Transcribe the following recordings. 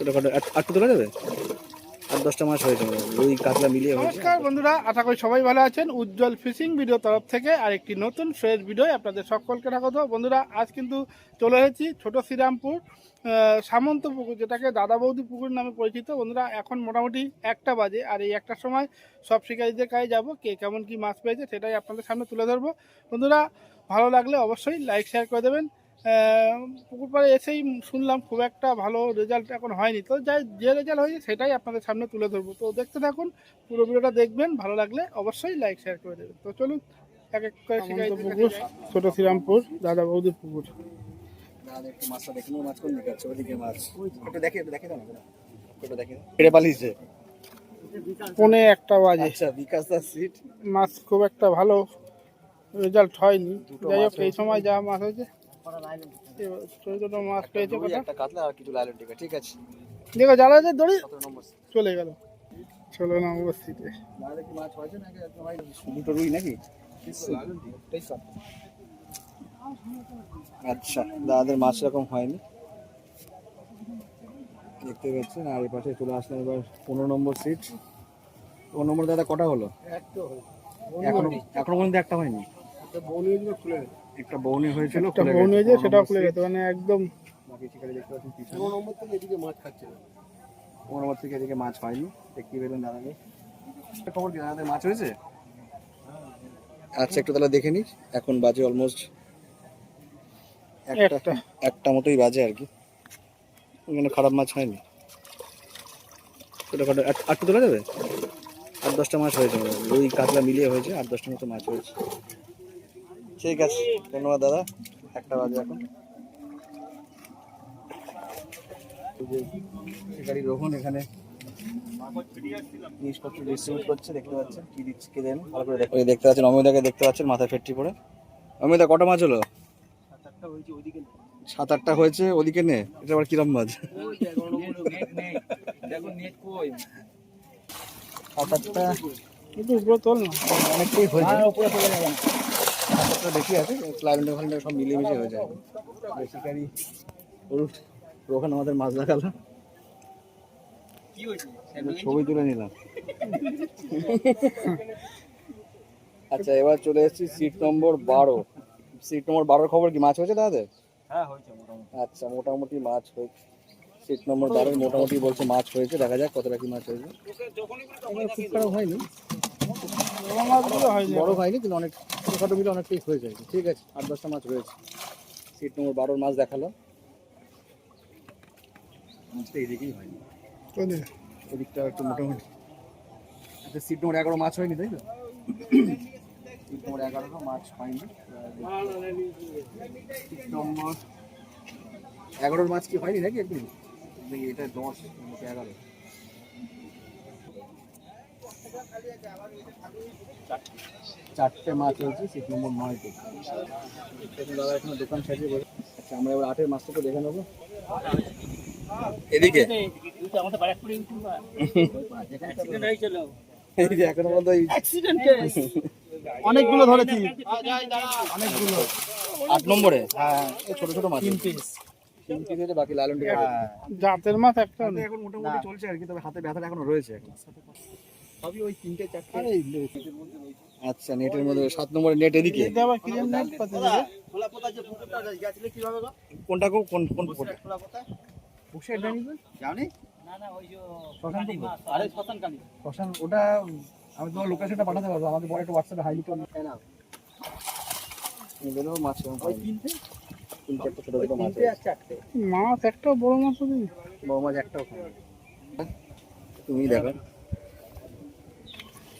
ছোটখাটো আটটু তোলা যাবে? 8-10টা মাছ হয়েছে ওই কাতলা মিলিয়ে হয়েছে। নমস্কার বন্ধুরা, আশা করি সবাই ভালো আছেন। উজ্জ্বল ফিশিং ভিডিও তরফ থেকে আরেকটি নতুন ফ্রেশ ভিডিও আপনাদের সকলকে স্বাগত। বন্ধুরা, আজ কিন্তু চলে এসেছি ছোট শ্রীরামপুর সামন্ত পুকুর, যেটাকে দাদা বৌদি পুকুর নামে পরিচিত। বন্ধুরা, এখন মোটামুটি 1টা বাজে, আর এই 1টার সময় সব শিকারীদের কাছে যাবো, কে কেমন কি মাছ পেয়েছে সেটাই আপনাদের সামনে তুলে ধরবো। বন্ধুরা, ভালো লাগলে অবশ্যই লাইক শেয়ার করে দেবেন। পুকুর পাড়ে এসেই শুনলাম খুব একটা ভালো রেজাল্ট এখন হয়নি, তো যাই যে রেজাল্ট হয়েছে সেটাই আপনাদের সামনে তুলে ধরবো। তো দেখতে থাকুন, পুরো ভিডিওটা দেখবেন, ভালো লাগলে অবশ্যই লাইক শেয়ার করে দেবেন। তো চলুন এক এক করে পুকুর, ছোট শ্রীরামপুর দাদা বৌদির পুকুর। দাদা একটু মাছটা দেখে নেবো, মাছ কোন দিকে আছে? ওদিকে মাছ একটু দেখে দাও না, একটু দেখে পেড়ে পালিয়েছে। 1:45 বাজে। আচ্ছা, বিকাশ দাস সিট। মাছ খুব একটা ভালো রেজাল্ট হয়নি, যাই হোক এই সময় যা মাছ হয়েছে ছোট ছোট মাছ পেয়েছে। একটা কাতলা আর কিছু লাইলন টিকা, ঠিক আছে। দেখো জ্বালা যে দড়ি 17 নম্বর চলে গেল 16 নম্বর সিটে। দাদা কি মাছ হয়েছে নাকি একদম দুটো রুই নাকি? আচ্ছা, দাদাদের মাছ এরকম হয়নি দেখতে পাচ্ছেন। আর এই পাশে চলে আসলাম এবার 15 নম্বর সিট। 15 নম্বর দাদা কটা হলো? এখনো পর্যন্ত একটা হয়নি। একটা বৌনি হয়েছিল, একটা বৌনি হয়েছে, সেটাও খুলে গেছে, মানে একদম। বাকি শিকারি দেখতে পাচ্ছেন 15 নম্বর থেকে এদিকে মাছ খাচ্ছে না। 15 নম্বর থেকে এদিকে মাছ হয়নি, দেখতে পেলেন দাদাকে। খবর কি দাদাদের মাছ হয়েছে? আচ্ছা, একটু তাহলে দেখে নিই। এখন বাজে অলমোস্ট একটা মতোই বাজে আর কি। ওখানে খারাপ মাছ হয়নি, ছোটখাটো আটটু তোলা যাবে? 8-10টা মাছ হয়েছে ওই কাতলা মিলিয়ে হয়েছে, 8-10টার মতো মাছ হয়েছে। ঠিক আছে, ধন্যবাদ দাদা। 1টা বাজে এখন। শিকারি রোহন এখানে জিনিসপত্র ডিস্ট্রিবিউট করছে, দেখতে পাচ্ছেন কি দিচ্ছে কে দেন ভালো করে দেখতে পাচ্ছেন। অমিতাকে দেখতে পাচ্ছেন মাথায় ফেটটি পরে। অমিতা, কটা মাছ হলো? 7-8টা হয়েছে, ওদিকে নে। এটা আবার কিরম মাছ? 7-8টা কিন্তু উপরে তোল না, অনেকটাই হয়েছে। বেশি আছে, ক্লাইমেট সব মিলিয়ে মিশিয়ে হয়ে যায়। শিকারি রোহন আমাদের মাছ দেখালো, ছবি তুলে নিলাম। আচ্ছা, এবার চলে এসেছি সিট নম্বর 12। সিট নম্বর 12 খবর কি? মাছ হয়েছে দাদাদের? আচ্ছা, মোটামুটি মাছ হয়েছে। সিট নম্বর 12 মোটামুটি বলছে মাছ হয়েছে, দেখা যাক কতটা কি মাছ হয়েছে। খুব খারাপ হয়নি, বড় হয়নি, কিন্তু অনেক ছোটখাটো মিলে অনেকটাই হয়ে যায়। ঠিক আছে, 8-10টা মাছ হয়েছে। সিট নম্বর 12 মাছ দেখালো, মাছটা এদিকেই হয়নি, ওদিকটা একটু মোটামুটি। আচ্ছা, সিট নম্বর 11 মাছ হয়নি, তাই তো? সিট নম্বর 11 মাছ হয়নি। সিট নম্বর 11 মাছ কি হয়নি নাকি? একদম এটা 10, 11। চারটে মাছ হয়েছে সিট নম্বর 9-তে। দাদা এখানে দোকান সাজিয়ে বসে। আচ্ছা, আমরা এবার 8-এর মাছটাকে দেখে নেবো। এদিকে এখনো পর্যন্ত অনেকগুলো ধরেছি, অনেকগুলো। 8 নম্বরে হ্যাঁ, ছোট ছোট মাছ, 3 পিস হয়েছে, বাকি লালন টিকা জাতের মাছ একটা এখন মোটামুটি চলছে আর কি। তবে হাতে ব্যথাটা এখনো রয়েছে এখন সবই ওই 3-4টে। আচ্ছা, নেটের মধ্যে 7 নম্বরে নেট এদিকে। কোনটা কোন কোন জানি ওটা আমি তোমার লোকেশনটা পাঠাতে পারবো, আমাকে পরে একটু হোয়াটসঅ্যাপে হাই লিখে না। মাছ 3-4টে ছোট ছোট মাছ, মাছ একটাও বড় মাছ হবে, বড় মাছ একটাও খাবে। তুমি দেখো,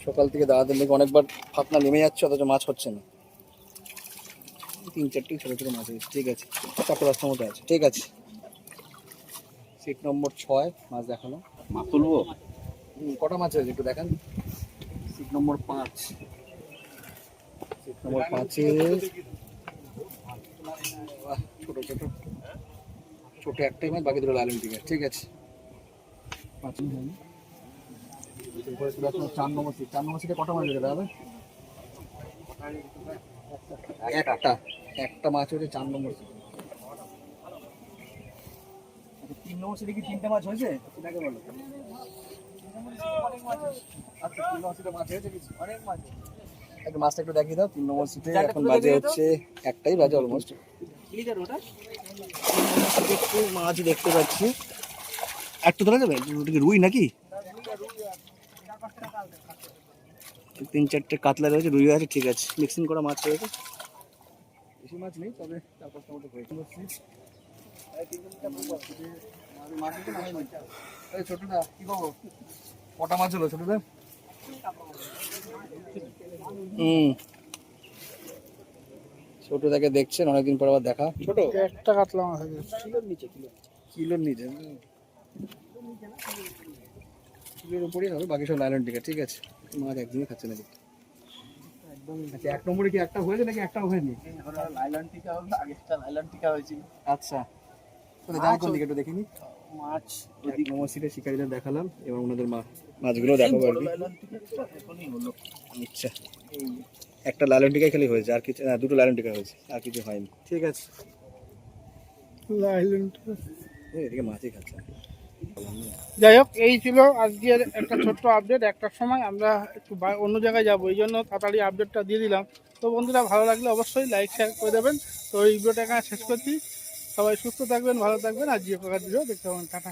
সকাল থেকে দাদাদের লেগে অনেকবার ফাতনা নেমে যাচ্ছে, অথচ মাছ হচ্ছে না। 3-4টি ছোট ছোট মাছ হয়েছে, ঠিক আছে। 4-5টার মতো আছে, ঠিক আছে। সিট নম্বর 6 মাছ দেখানো, মাছ তুলবো। কটা মাছ হয়েছে একটু দেখান। সিট নম্বর 5, সিট নম্বর 5-এ ছোট ছোট ছোট একটাই মাছ, বাকি দুটো লালন টিকা, ঠিক আছে। 5 হয়নি। 4 নম্বর সিট, 4 নম্বর সিটে কটা মাছ হয়েছে দাদা? একটা মাছ হয়েছে 4 নম্বর সিটে। 3 নম্বর সিটে কি 3টে মাছ হয়েছে সেটাকে বলো। আচ্ছা 3 নম্বর সিটে মাছ হয়েছে কিছু? অনেক মাছ। একটু মাছটা একটু দেখিয়ে দাও। 3 নম্বর সিটে এখন বাজে হচ্ছে 1টাই বাজে অলমোস্ট। একটু মাছ দেখতে পাচ্ছি, একটু ধরা যাবে? ওটা কি রুই নাকি? 3-4টে কাতলা রয়েছে, রুই আছে, ঠিক আছে, মিক্সিং করা মাছ রয়েছে, বেশি মাছ নেই, তবে 4-5টা মতো হয়েছে। ছোটদা কি খবর? কটা মাছ হলো ছোটদা? ছোটদাকে দেখছেন অনেকদিন পর আবার দেখা। ছোট একটা কাতলা মাছ আছে। কিলোর নিচে, কিলোর উপরেই হবে, বাকি সব লাইলন টিকা। ঠিক আছে, মাছ একদিনই খাচ্ছে নাকি? আচ্ছা 1 নম্বরে কি একটা হয়েছে নাকি একটাও হয়নি? লাইলন টিকা হলো, আগেরটা লাইলন টিকা হয়েছিল। আচ্ছা, যাই কোন দিকে একটু দেখিনি। মাছ 1 নম্বর সিটে শিকারীদের দেখালাম, এবার ওনাদের মাছগুলো দেখাবো আর কি। লাইলন টিকা এখনই হলো। আচ্ছা, একটা লাইলন টিকাই খালি হয়েছে, আর কিছু না, 2টো লাইলন টিকা হয়েছে, আর কিছু হয়নি। ঠিক আছে, এদিকে মাছই খাচ্ছে। যাই হোক, এই ছিল আজকের একটা ছোট্ট আপডেট। একটার সময় আমরা একটু অন্য জায়গায় যাবো, এই জন্য তাড়াতাড়ি আপডেটটা দিয়ে দিলাম। তো বন্ধুরা, ভালো লাগলে অবশ্যই লাইক শেয়ার করে দেবেন। তো এই ভিডিওটা এখানে শেষ করছি। সবাই সুস্থ থাকবেন, ভালো থাকবেন, আর জিও কাকার ভিডিও দেখতে পাবেন। টাটা।